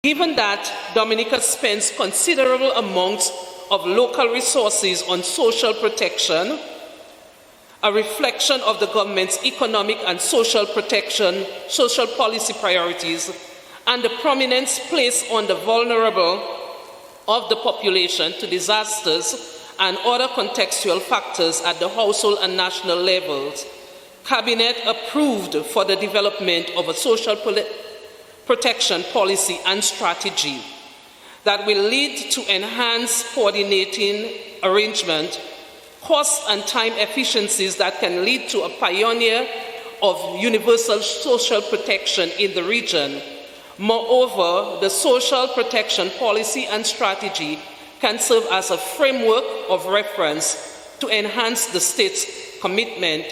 Given that Dominica spends considerable amounts of local resources on social protection, a reflection of the government's economic and social policy priorities, and the prominence placed on the vulnerable of the population to disasters and other contextual factors at the household and national levels, Cabinet approved for the development of a social protection policy and strategy that will lead to enhanced coordinating arrangement, cost and time efficiencies that can lead to a pioneer of universal social protection in the region. Moreover, the social protection policy and strategy can serve as a framework of reference to enhance the state's commitment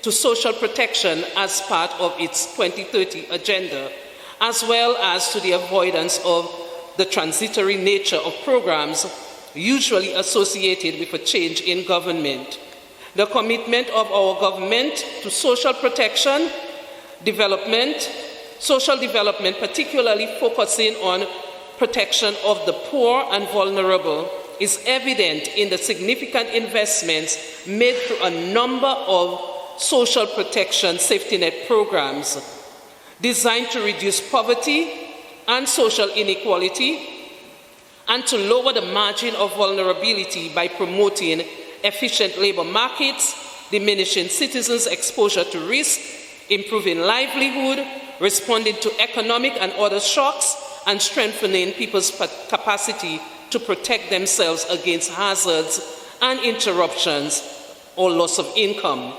to social protection as part of its 2030 agenda, as well as to the avoidance of the transitory nature of programs usually associated with a change in government. The commitment of our government to social protection, social development, particularly focusing on protection of the poor and vulnerable, is evident in the significant investments made through a number of social protection safety net programs designed to reduce poverty and social inequality and to lower the margin of vulnerability by promoting efficient labor markets, diminishing citizens' exposure to risk, improving livelihood, responding to economic and other shocks, and strengthening people's capacity to protect themselves against hazards and interruptions or loss of income.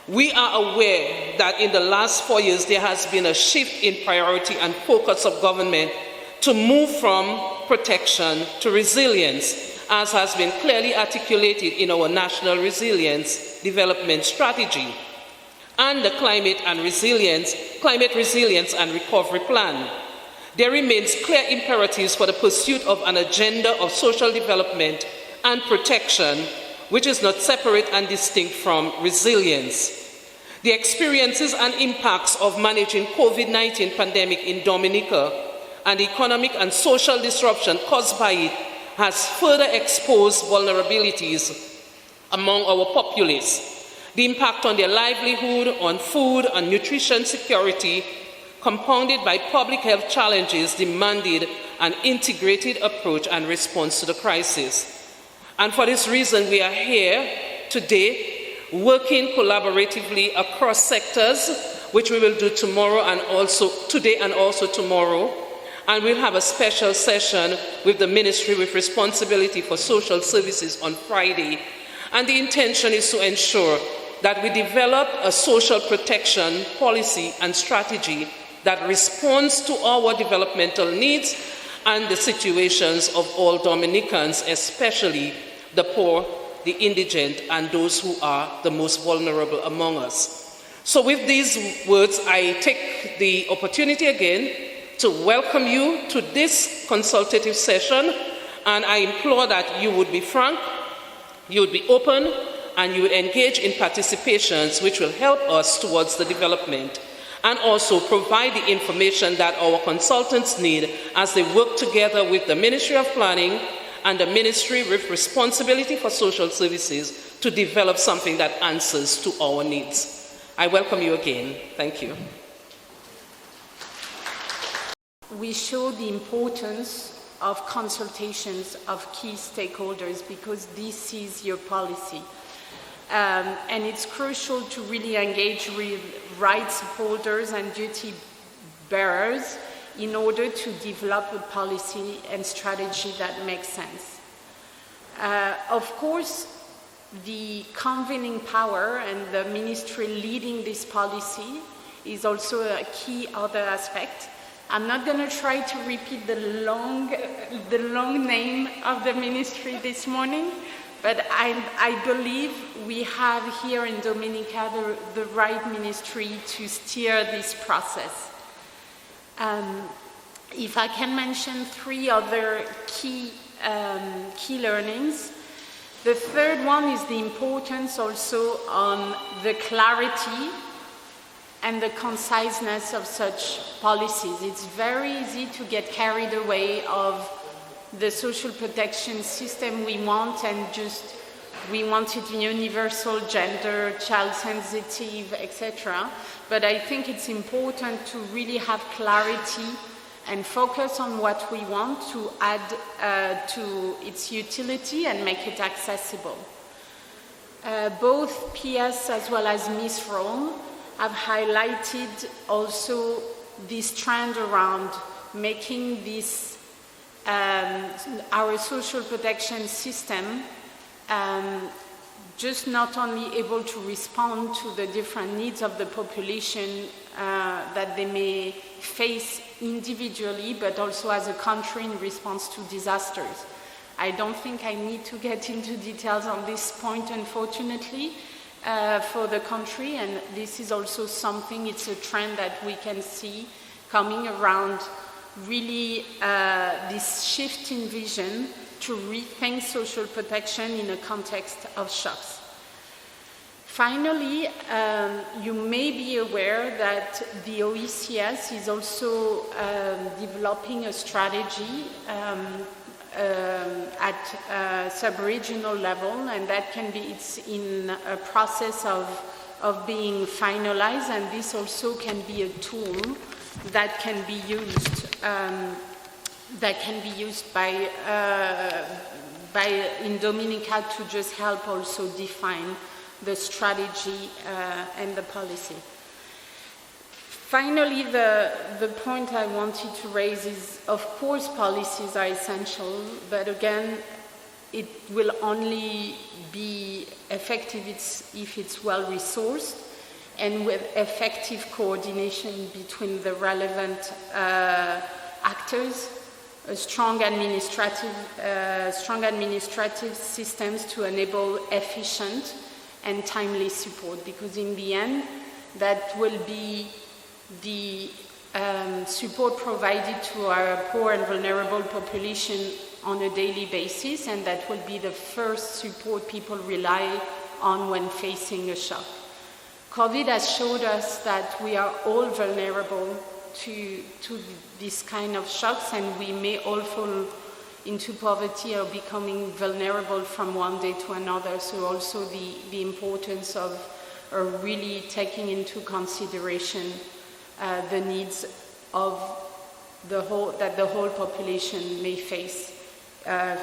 We are aware that in the last 4 years there has been a shift in priority and focus of government to move from protection to resilience, as has been clearly articulated in our National Resilience Development Strategy and the Climate Resilience and Recovery Plan. There remains clear imperatives for the pursuit of an agenda of social development and protection, which is not separate and distinct from resilience. The experiences and impacts of managing COVID-19 pandemic in Dominica and the economic and social disruption caused by it has further exposed vulnerabilities among our populace. The impact on their livelihood, on food and nutrition security, compounded by public health challenges, demanded an integrated approach and response to the crisis. And for this reason, we are here today working collaboratively across sectors, which we will do tomorrow and also today and also tomorrow. And we'll have a special session with the Ministry with responsibility for social services on Friday. And the intention is to ensure that we develop a social protection policy and strategy that responds to our developmental needs and the situations of all Dominicans, especially the poor, the indigent, and those who are the most vulnerable among us. So with these words, I take the opportunity again to welcome you to this consultative session, and I implore that you would be frank, you would be open, and you would engage in participations which will help us towards the development and also provide the information that our consultants need as they work together with the Ministry of Planning and the Ministry with responsibility for social services to develop something that answers to our needs. I welcome you again. Thank you. We show the importance of consultations of key stakeholders because this is your policy. And it's crucial to really engage with rights holders and duty bearers in order to develop a policy and strategy that makes sense. Of course, the convening power and the ministry leading this policy is also a key other aspect. I'm not going to try to repeat the long name of the ministry this morning, but I believe we have here in Dominica the right ministry to steer this process. If I can mention 3 other key learnings. The third one is the importance also on the clarity and the conciseness of such policies. It's very easy to get carried away of the social protection system we want and just we want it universal, gender, child sensitive, etc. But I think it's important to really have clarity and focus on what we want to add to its utility and make it accessible. Both PS as well as Ms. Rome have highlighted also this trend around making this our social protection system just not only able to respond to the different needs of the population that they may face individually, but also as a country in response to disasters. I don't think I need to get into details on this point, unfortunately, for the country, and this is also something, it's a trend that we can see coming around, really this shift in vision to rethink social protection in a context of shocks. Finally, you may be aware that the OECS is also developing a strategy at sub-regional level, and that can be, it's in a process of being finalized, and this also can be a tool that can be used by in Dominica to just help also define the strategy and the policy. Finally, the point I wanted to raise is, of course, policies are essential, but again, it will only be effective if it's well-resourced and with effective coordination between the relevant actors, strong administrative systems to enable efficient and timely support, because in the end, that will be the support provided to our poor and vulnerable population on a daily basis, and that will be the first support people rely on when facing a shock. COVID has showed us that we are all vulnerable to this kind of shocks, and we may all fall into poverty or becoming vulnerable from one day to another. So also the importance of really taking into consideration the needs of the whole population may face